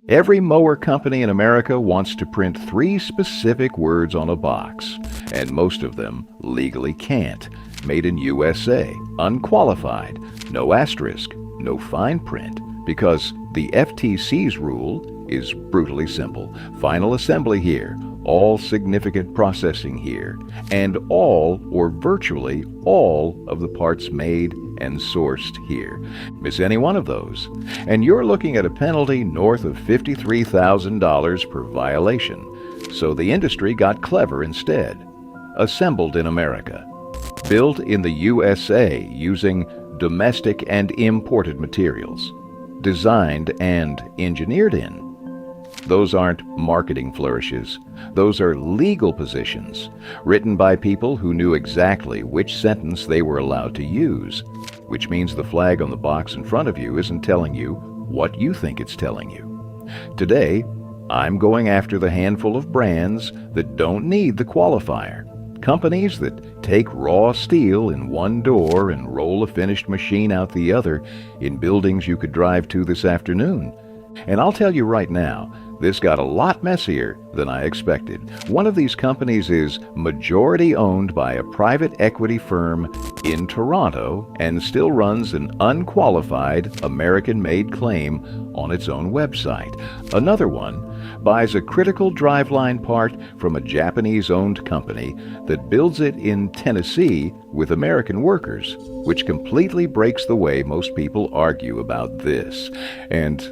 Every mower company in America wants to print three specific words on a box, and most of them legally can't. Made in USA, unqualified, no asterisk, no fine print, because the FTC's rule is brutally simple. Final assembly here, all significant processing here, and all or virtually all of the parts made and sourced here. Miss any one of those, and you're looking at a penalty north of $53,000 per violation. So the industry got clever instead. Assembled in America. Built in the USA using domestic and imported materials. Designed and engineered in. Those aren't marketing flourishes. Those are legal positions, written by people who knew exactly which sentence they were allowed to use, which means the flag on the box in front of you isn't telling you what you think it's telling you. Today, I'm going after the handful of brands that don't need the qualifier. Companies that take raw steel in one door and roll a finished machine out the other in buildings you could drive to this afternoon. And I'll tell you right now, this got a lot messier than I expected. One of these companies is majority owned by a private equity firm in Toronto and still runs an unqualified American-made claim on its own website. Another one buys a critical driveline part from a Japanese-owned company that builds it in Tennessee with American workers, which completely breaks the way most people argue about this. And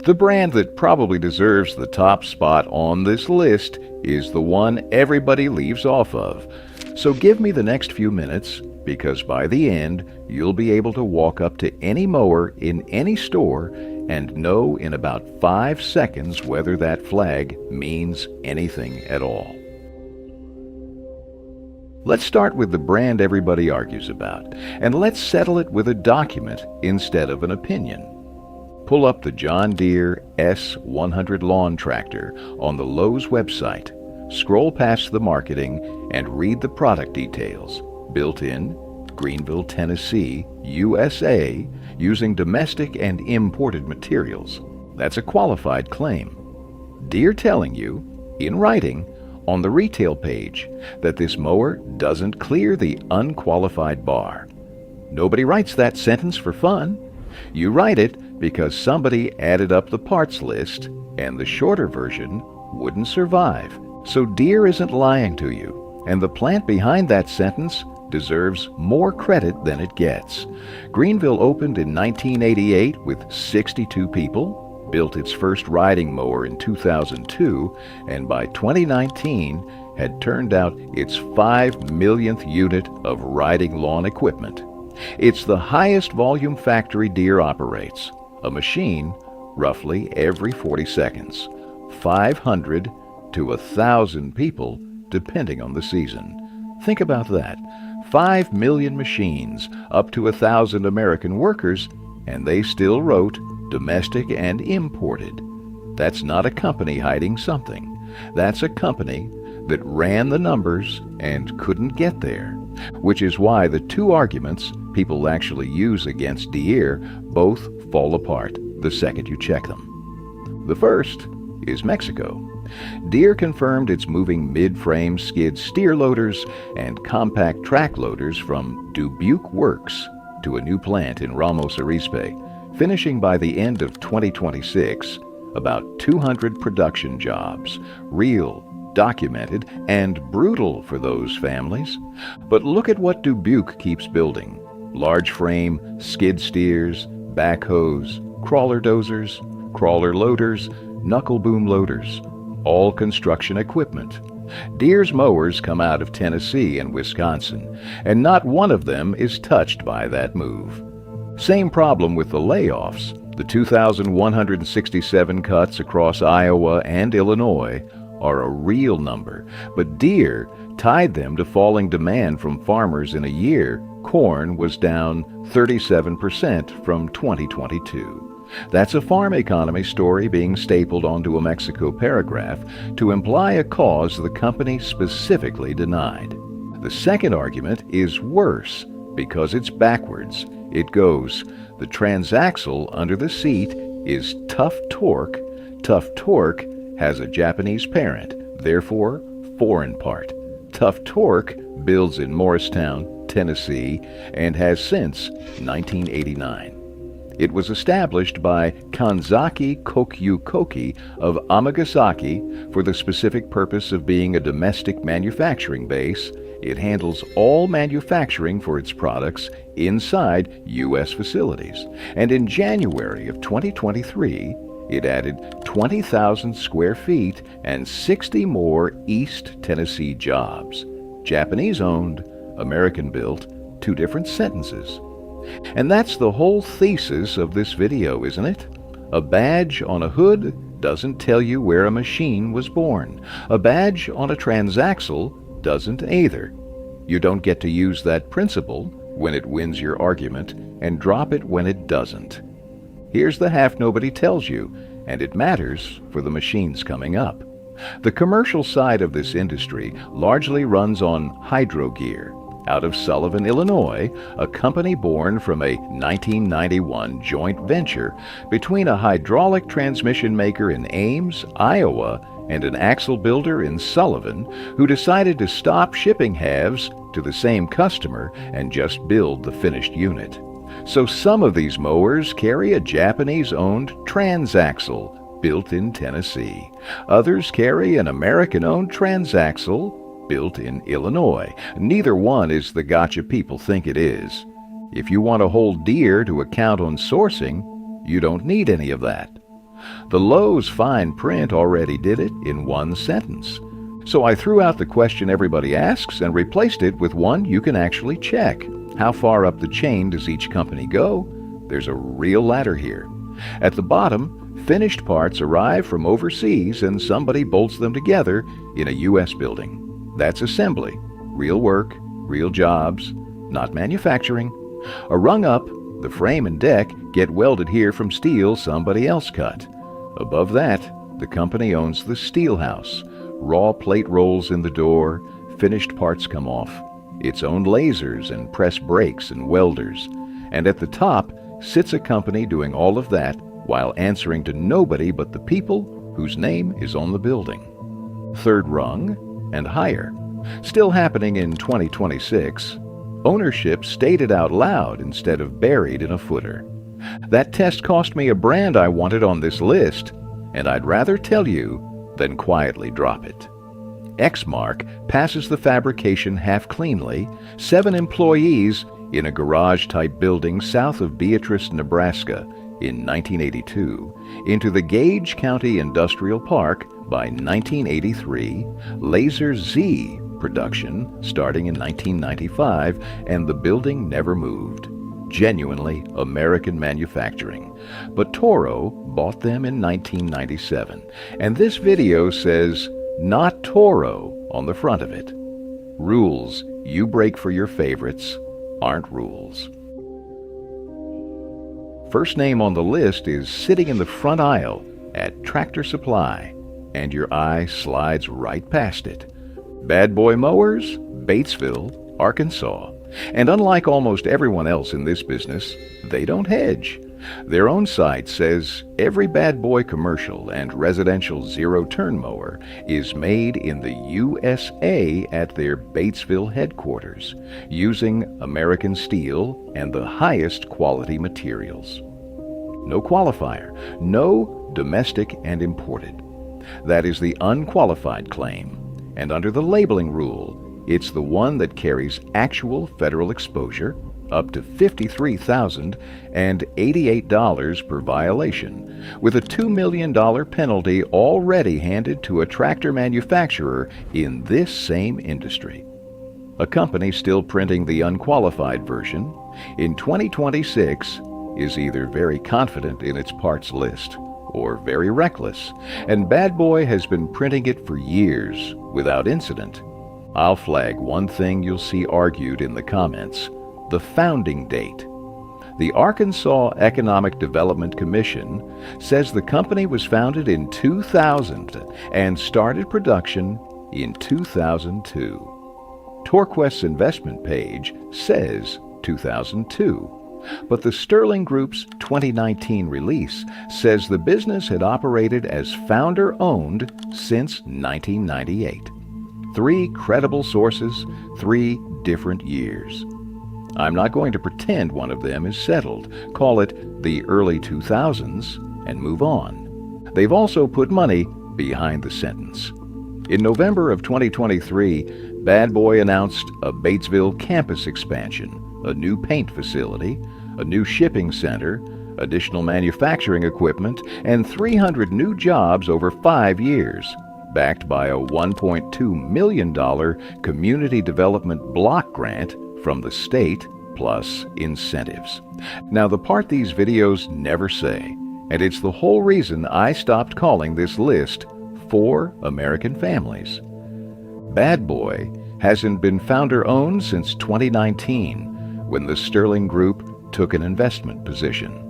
the brand that probably deserves the top spot on this list is the one everybody leaves off of. So give me the next few minutes, because by the end, you'll be able to walk up to any mower in any store and know in about 5 seconds whether that flag means anything at all. Let's start with the brand everybody argues about, and let's settle it with a document instead of an opinion. Pull up the John Deere S100 lawn tractor on the Lowe's website, scroll past the marketing, and read the product details. Built in Greeneville, Tennessee, USA, using domestic and imported materials. That's a qualified claim. Deere telling you, in writing, on the retail page, that this mower doesn't clear the unqualified bar. Nobody writes that sentence for fun. You write it because somebody added up the parts list and the shorter version wouldn't survive. So Deere isn't lying to you, and the plant behind that sentence deserves more credit than it gets. Greeneville opened in 1988 with 62 people, built its first riding mower in 2002, and by 2019 had turned out its 5 millionth unit of riding lawn equipment. It's the highest volume factory Deere operates, a machine roughly every 40 seconds, 500 to 1,000 people depending on the season. Think about that. 5 million machines, up to 1,000 American workers, and they still wrote domestic and imported. That's not a company hiding something. That's a company that ran the numbers and couldn't get there, which is why the two arguments people actually use against Deere both fall apart the second you check them. The first is Mexico. Deere confirmed it's moving mid-frame skid steer loaders and compact track loaders from Dubuque Works to a new plant in Ramos Arizpe, finishing by the end of 2026 about 200 production jobs, real, documented, and brutal for those families. But look at what Dubuque keeps building. Large frame skid steers, backhoes, crawler dozers, crawler loaders, knuckle boom loaders, all construction equipment. Deere's mowers come out of Tennessee and Wisconsin, and not one of them is touched by that move. Same problem with the layoffs. The 2,167 cuts across Iowa and Illinois are a real number, but Deere tied them to falling demand from farmers in a year corn was down 37% from 2022. That's a farm economy story being stapled onto a Mexico paragraph to imply a cause the company specifically denied. The second argument is worse because it's backwards. It goes, the transaxle under the seat is tough torque Tough Torque has a Japanese parent, therefore foreign part. Tough Torque builds in Morristown, Tennessee, and has since 1989. It was established by Kanzaki Kokyu Koki of Amagasaki for the specific purpose of being a domestic manufacturing base. It handles all manufacturing for its products inside U.S. facilities. And in January of 2023, it added 20,000 square feet and 60 more East Tennessee jobs. Japanese-owned, American-built, two different sentences. And that's the whole thesis of this video, isn't it? A badge on a hood doesn't tell you where a machine was born. A badge on a transaxle doesn't either. You don't get to use that principle when it wins your argument and drop it when it doesn't. Here's the half nobody tells you, and it matters for the machines coming up. The commercial side of this industry largely runs on hydro gear. Out of Sullivan, Illinois, a company born from a 1991 joint venture between a hydraulic transmission maker in Ames, Iowa, and an axle builder in Sullivan, who decided to stop shipping halves to the same customer and just build the finished unit. So some of these mowers carry a Japanese-owned transaxle built in Tennessee. Others carry an American-owned transaxle built in Illinois. Neither one is the gotcha people think it is. If you want to hold Deere to account on sourcing, you don't need any of that. The Lowe's fine print already did it in one sentence. So I threw out the question everybody asks and replaced it with one you can actually check. How far up the chain does each company go? There's a real ladder here. At the bottom, finished parts arrive from overseas and somebody bolts them together in a U.S. building. That's assembly. Real work, real jobs, not manufacturing. A rung up, the frame and deck get welded here from steel somebody else cut. Above that, the company owns the steel house. Raw plate rolls in the door, finished parts come off. Its own lasers and press brakes and welders. And at the top sits a company doing all of that while answering to nobody but the people whose name is on the building. Third rung and higher. Still happening in 2026. Ownership stated out loud instead of buried in a footer. That test cost me a brand I wanted on this list, and I'd rather tell you than quietly drop it. Exmark passes the fabrication half cleanly, 7 employees in a garage-type building south of Beatrice, Nebraska in 1982, into the Gage County Industrial Park by 1983, Laser Z production starting in 1995, and the building never moved. Genuinely American manufacturing. But Toro bought them in 1997, and this video says, "Not Toro" on the front of it. Rules you break for your favorites aren't rules. First name on the list is sitting in the front aisle at Tractor Supply, and your eye slides right past it. Bad Boy Mowers, Batesville, Arkansas. And unlike almost everyone else in this business, they don't hedge. Their own site says every Bad Boy commercial and residential zero-turn mower is made in the USA at their Batesville headquarters, using American steel and the highest quality materials. No qualifier, no domestic and imported. That is the unqualified claim, and under the labeling rule, it's the one that carries actual federal exposure, up to $53,088 per violation, with a $2 million penalty already handed to a tractor manufacturer in this same industry. A company still printing the unqualified version, in 2026, is either very confident in its parts list or very reckless, and Bad Boy has been printing it for years without incident. I'll flag one thing you'll see argued in the comments: the founding date. The Arkansas Economic Development Commission says the company was founded in 2000 and started production in 2002. Torquest's investment page says 2002. But the Sterling Group's 2019 release says the business had operated as founder-owned since 1998. 3 credible sources, 3 different years. I'm not going to pretend one of them is settled. Call it the early 2000s and move on. They've also put money behind the sentence. In November of 2023, Bad Boy announced a Batesville campus expansion, a new paint facility, a new shipping center, additional manufacturing equipment, and 300 new jobs over 5 years, backed by a $1.2 million community development block grant from the state, plus incentives. Now, the part these videos never say, and it's the whole reason I stopped calling this list For American Families. Bad Boy hasn't been founder-owned since 2019, when the Sterling Group took an investment position.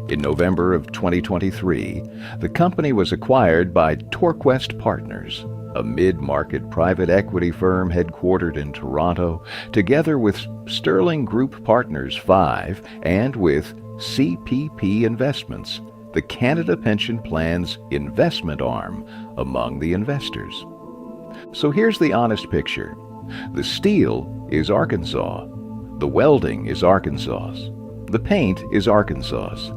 In November of 2023, the company was acquired by Torquest Partners, a mid-market private equity firm headquartered in Toronto, together with Sterling Group Partners 5 and with CPP Investments, the Canada Pension Plan's investment arm, among the investors. So here's the honest picture. The steel is Arkansas. The welding is Arkansas's. The paint is Arkansas's.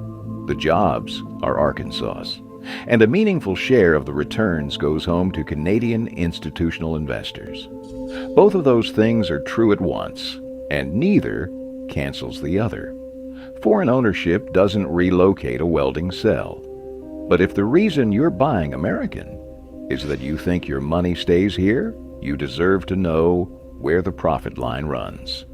The jobs are Arkansas's. And a meaningful share of the returns goes home to Canadian institutional investors. Both of those things are true at once, and neither cancels the other. Foreign ownership doesn't relocate a welding cell. But if the reason you're buying American is that you think your money stays here, you deserve to know where the profit line runs.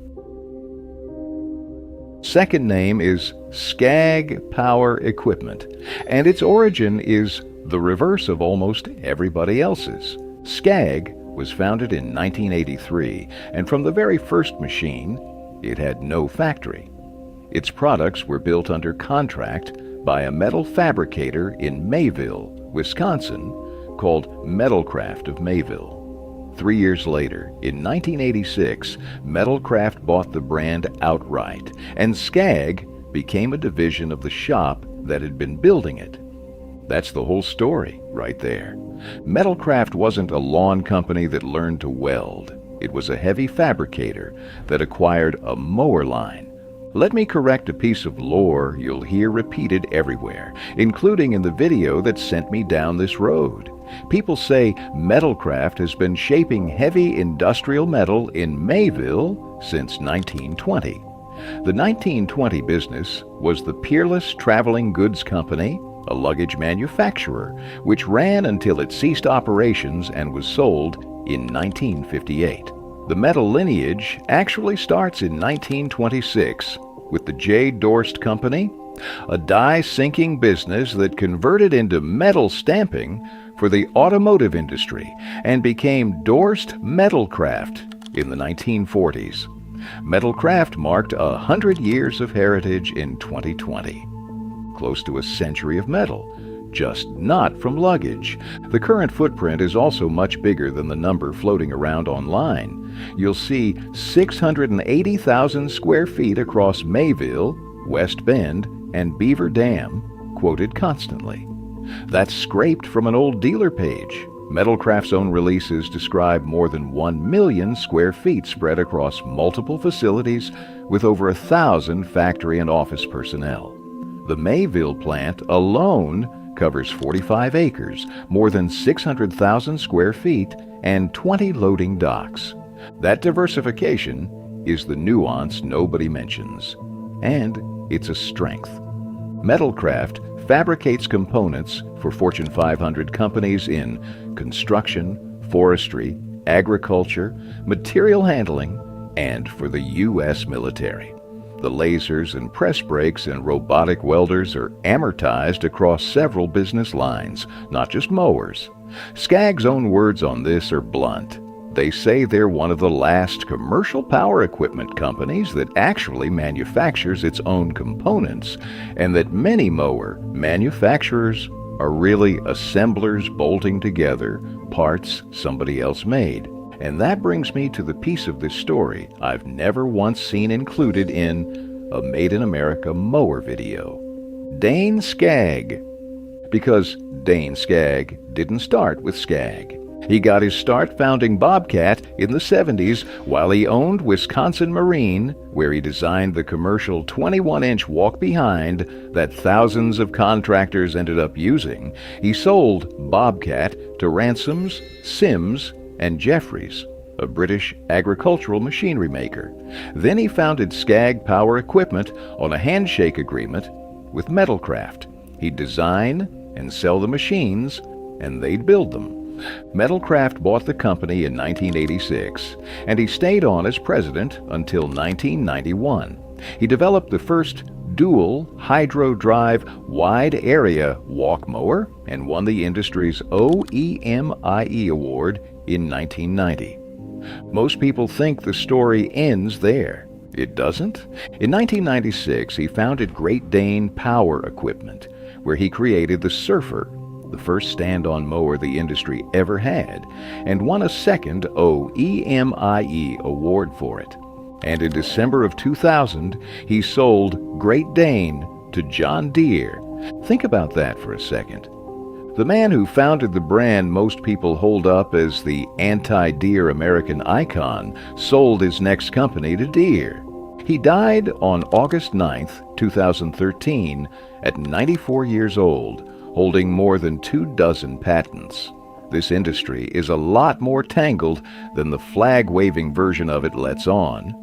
Second name is Scag Power Equipment, and its origin is the reverse of almost everybody else's. Scag was founded in 1983, and from the very first machine, it had no factory. Its products were built under contract by a metal fabricator in Mayville, Wisconsin, called Metalcraft of Mayville. 3 years later, in 1986, Metalcraft bought the brand outright, and Scag became a division of the shop that had been building it. That's the whole story right there. Metalcraft wasn't a lawn company that learned to weld. It was a heavy fabricator that acquired a mower line. Let me correct a piece of lore you'll hear repeated everywhere, including in the video that sent me down this road. People say Metalcraft has been shaping heavy industrial metal in Mayville since 1920. The 1920 business was the Peerless Traveling Goods Company, a luggage manufacturer, which ran until it ceased operations and was sold in 1958. The metal lineage actually starts in 1926 with the J. Dorst Company, a die-sinking business that converted into metal stamping for the automotive industry and became Dorst Metalcraft in the 1940s. Metalcraft marked 100 years of heritage in 2020. Close to a century of metal, just not from luggage. The current footprint is also much bigger than the number floating around online. You'll see 680,000 square feet across Mayville, West Bend, and Beaver Dam, quoted constantly. That's scraped from an old dealer page. Metalcraft's own releases describe more than 1 million square feet spread across multiple facilities with over 1,000 factory and office personnel. The Mayville plant alone covers 45 acres, more than 600,000 square feet, and 20 loading docks. That diversification is the nuance nobody mentions, and it's a strength. Metalcraft fabricates components for Fortune 500 companies in construction, forestry, agriculture, material handling, and for the U.S. military. The lasers and press brakes and robotic welders are amortized across several business lines, not just mowers. Scag's own words on this are blunt. They say they're one of the last commercial power equipment companies that actually manufactures its own components, and that many mower manufacturers are really assemblers bolting together parts somebody else made. And that brings me to the piece of this story I've never once seen included in a Made in America mower video. Dane Scag. Because Dane Scag didn't start with Scag. He got his start founding Bobcat in the 70s while he owned Wisconsin Marine, where he designed the commercial 21-inch walk-behind that thousands of contractors ended up using. He sold Bobcat to Ransoms, Sims, and Jeffries, a British agricultural machinery maker. Then he founded Scag Power Equipment on a handshake agreement with Metalcraft. He'd design and sell the machines, and they'd build them. Metalcraft bought the company in 1986, and he stayed on as president until 1991. He developed the first dual hydro-drive wide-area walk mower and won the industry's OEMIE award in 1990. Most people think the story ends there. It doesn't. In 1996, he founded Great Dane Power Equipment, where he created the Surfer, the first stand-on mower the industry ever had, and won a second OEMIE award for it. And in December of 2000, he sold Great Dane to John Deere. Think about that for a second. The man who founded the brand most people hold up as the anti-Deere American icon sold his next company to Deere. He died on August 9, 2013, at 94 years old, holding more than 24 patents. This industry is a lot more tangled than the flag-waving version of it lets on.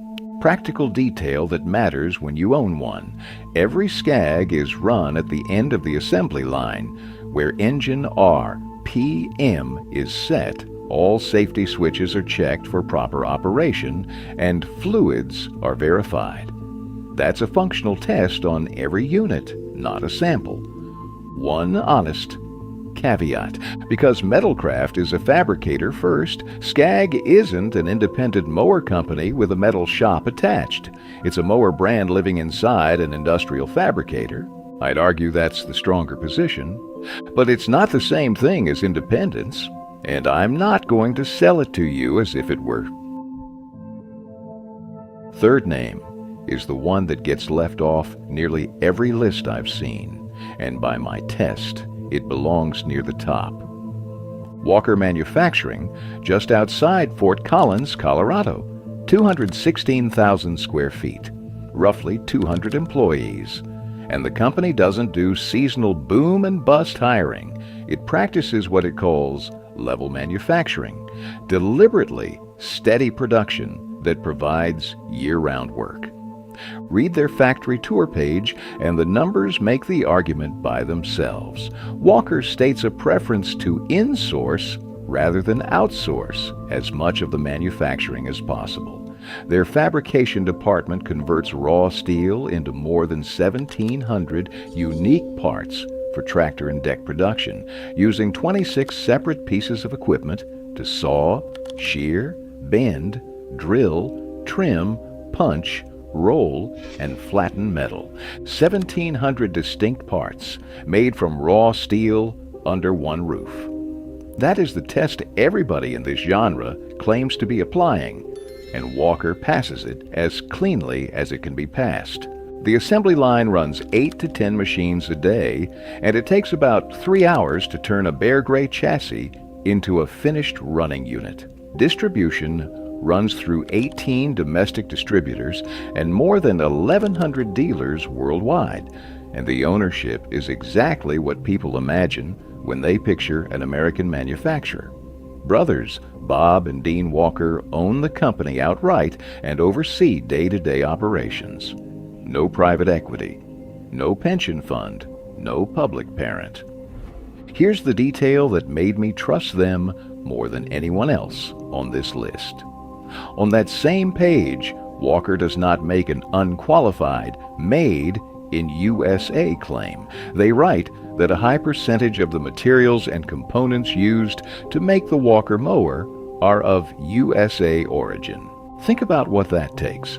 Practical detail that matters when you own one. Every Scag is run at the end of the assembly line, where engine RPM is set. All safety switches are checked for proper operation, and fluids are verified. That's a functional test on every unit, not a sample. One honest caveat. Because Metalcraft is a fabricator first, Scag isn't an independent mower company with a metal shop attached. It's a mower brand living inside an industrial fabricator. I'd argue that's the stronger position. But it's not the same thing as independence, and I'm not going to sell it to you as if it were. Third name is the one that gets left off nearly every list I've seen. And by my test, it belongs near the top. Walker Manufacturing, just outside Fort Collins, Colorado, 216,000 square feet, roughly 200 employees. And the company doesn't do seasonal boom and bust hiring. It practices what it calls level manufacturing, deliberately steady production that provides year-round work. Read their factory tour page, and the numbers make the argument by themselves. Walker states a preference to insource rather than outsource as much of the manufacturing as possible. Their fabrication department converts raw steel into more than 1,700 unique parts for tractor and deck production, using 26 separate pieces of equipment to saw, shear, bend, drill, trim, punch, roll, and flatten metal. 1,700 distinct parts made from raw steel under one roof. That is the test everybody in this genre claims to be applying, and Walker passes it as cleanly as it can be passed. The assembly line runs 8 to 10 machines a day, and it takes about 3 hours to turn a bare gray chassis into a finished running unit. Distribution runs through 18 domestic distributors and more than 1,100 dealers worldwide, and the ownership is exactly what people imagine when they picture an American manufacturer. Brothers Bob and Dean Walker own the company outright and oversee day-to-day operations. No private equity, no pension fund, no public parent. Here's the detail that made me trust them more than anyone else on this list. On that same page, Walker does not make an unqualified "made in USA" claim. They write that a high percentage of the materials and components used to make the Walker mower are of USA origin. Think about what that takes.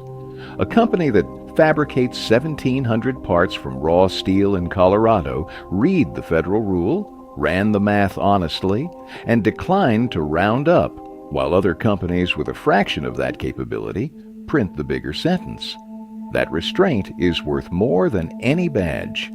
A company that fabricates 1,700 parts from raw steel in Colorado read the federal rule, ran the math honestly, and declined to round up, while other companies with a fraction of that capability print the bigger sentence. That restraint is worth more than any badge.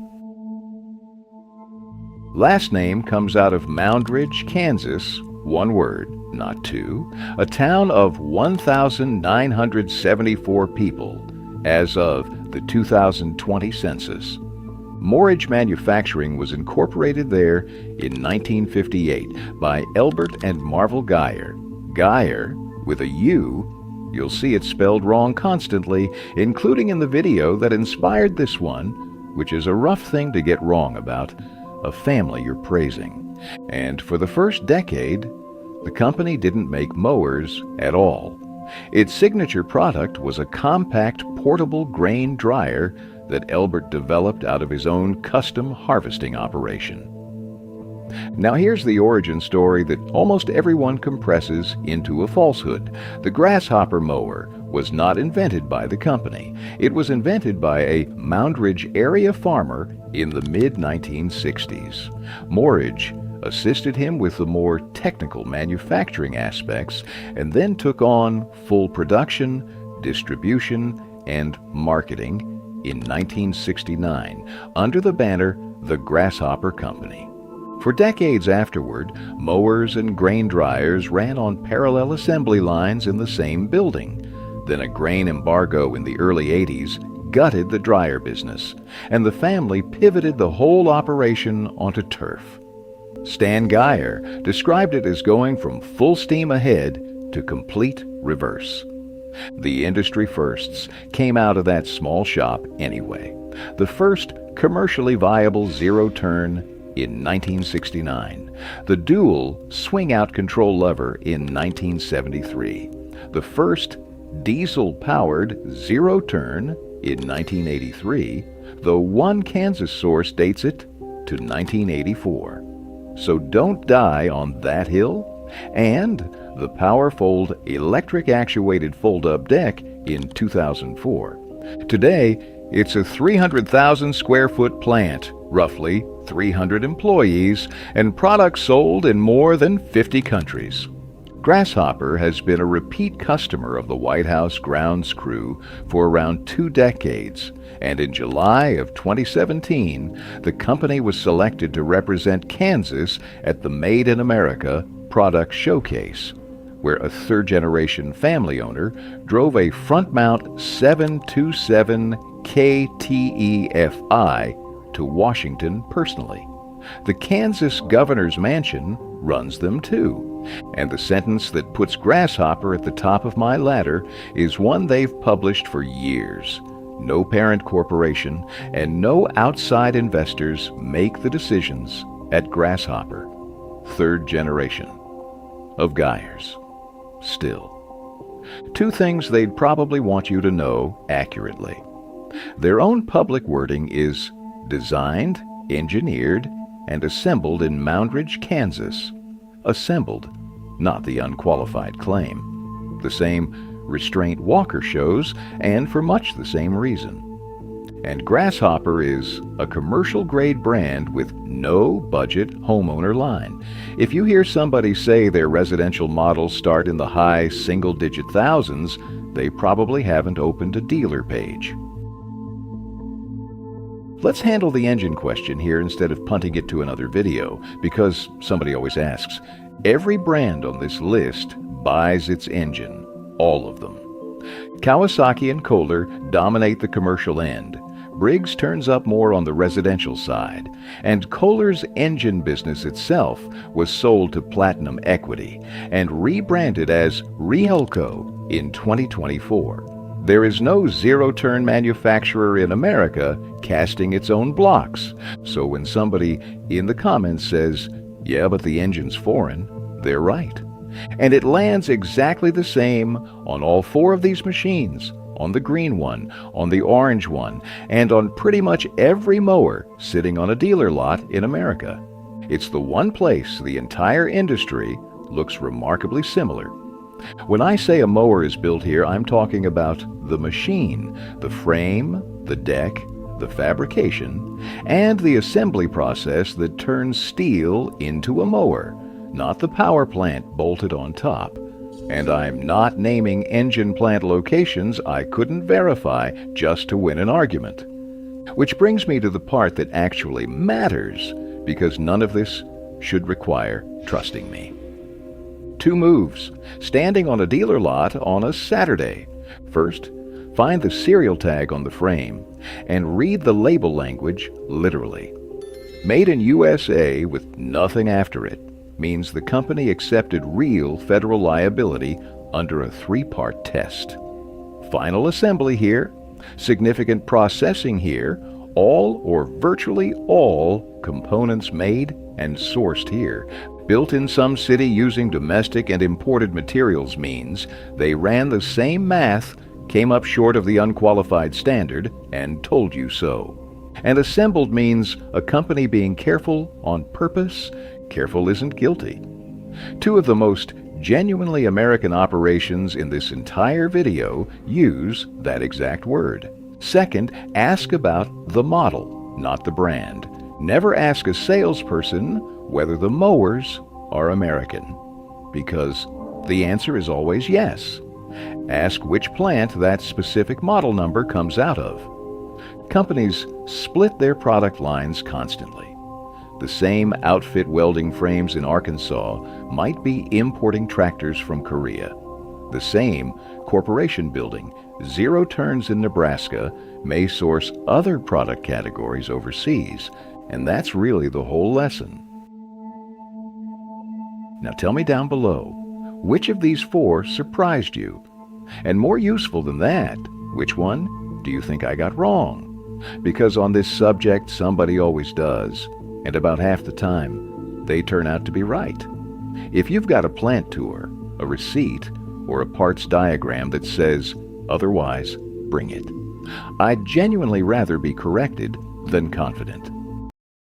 Last name comes out of Moundridge, Kansas, one word, not two, a town of 1,974 people as of the 2020 census. Moorage Manufacturing was incorporated there in 1958 by Elbert and Marvel Geyer. Geyer, with a U, you'll see it spelled wrong constantly, including in the video that inspired this one, which is a rough thing to get wrong about a family you're praising. And for the first decade, the company didn't make mowers at all. Its signature product was a compact portable grain dryer that Elbert developed out of his own custom harvesting operation. Now here's the origin story that almost everyone compresses into a falsehood. The Grasshopper mower was not invented by the company. It was invented by a Moundridge area farmer in the mid-1960s. Moorage assisted him with the more technical manufacturing aspects and then took on full production, distribution, and marketing in 1969 under the banner the Grasshopper Company. For decades afterward, mowers and grain dryers ran on parallel assembly lines in the same building. Then a grain embargo in the early 80s gutted the dryer business, and the family pivoted the whole operation onto turf. Stan Geyer described it as going from full steam ahead to complete reverse. The industry firsts came out of that small shop anyway. The first commercially viable zero-turn in 1969, the dual swing-out control lever in 1973, the first diesel-powered zero-turn in 1983, though one Kansas source dates it to 1984. So don't die on that hill. And the PowerFold electric-actuated fold-up deck in 2004. Today, it's a 300,000-square-foot plant, roughly 300 employees, and products sold in more than 50 countries. Grasshopper has been a repeat customer of the White House grounds crew for around 2 decades, and in July of 2017, the company was selected to represent Kansas at the Made in America Product Showcase, where a third-generation family owner drove a front-mount 727 KTEFI to Washington personally. The Kansas governor's mansion runs them too, and the sentence that puts Grasshopper at the top of my ladder is one they've published for years. No parent corporation and no outside investors make the decisions at Grasshopper. Third generation of Geyers. Still. 2 things they'd probably want you to know accurately. Their own public wording is designed, engineered, and assembled in Moundridge, Kansas. Assembled, not the unqualified claim. The same restraint Walker shows, and for much the same reason. And Grasshopper is a commercial-grade brand with no budget homeowner line. If you hear somebody say their residential models start in the high single-digit thousands, they probably haven't opened a dealer page. Let's handle the engine question here instead of punting it to another video, because somebody always asks. Every brand on this list buys its engine, all of them. Kawasaki and Kohler dominate the commercial end. Briggs turns up more on the residential side, and Kohler's engine business itself was sold to Platinum Equity and rebranded as Rihelco in 2024. There is no zero-turn manufacturer in America casting its own blocks, so when somebody in the comments says, "Yeah, but the engine's foreign," they're right. And it lands exactly the same on all 4 of these machines, on the green one, on the orange one, and on pretty much every mower sitting on a dealer lot in America. It's the one place the entire industry looks remarkably similar. When I say a mower is built here, I'm talking about the machine, the frame, the deck, the fabrication, and the assembly process that turns steel into a mower, not the power plant bolted on top. And I'm not naming engine plant locations I couldn't verify just to win an argument. Which brings me to the part that actually matters, because none of this should require trusting me. 2 moves. Standing on a dealer lot on a Saturday. First, find the serial tag on the frame and read the label language literally. Made in USA with nothing after it means the company accepted real federal liability under a 3-part test. Final assembly here, significant processing here, all or virtually all components made and sourced here. Built in some city using domestic and imported materials means they ran the same math, came up short of the unqualified standard, and told you so. And assembled means a company being careful on purpose. Careful isn't guilty. 2 of the most genuinely American operations in this entire video use that exact word. Second, ask about the model, not the brand. Never ask a salesperson whether the mowers are American, because the answer is always yes. Ask which plant that specific model number comes out of. Companies split their product lines constantly. The same outfit welding frames in Arkansas might be importing tractors from Korea. The same corporation building 0 turns in Nebraska may source other product categories overseas, and that's really the whole lesson. Now tell me down below, which of these 4 surprised you? And more useful than that, which one do you think I got wrong? Because on this subject, somebody always does. And about half the time, they turn out to be right. If you've got a plant tour, a receipt, or a parts diagram that says otherwise, bring it. I'd genuinely rather be corrected than confident.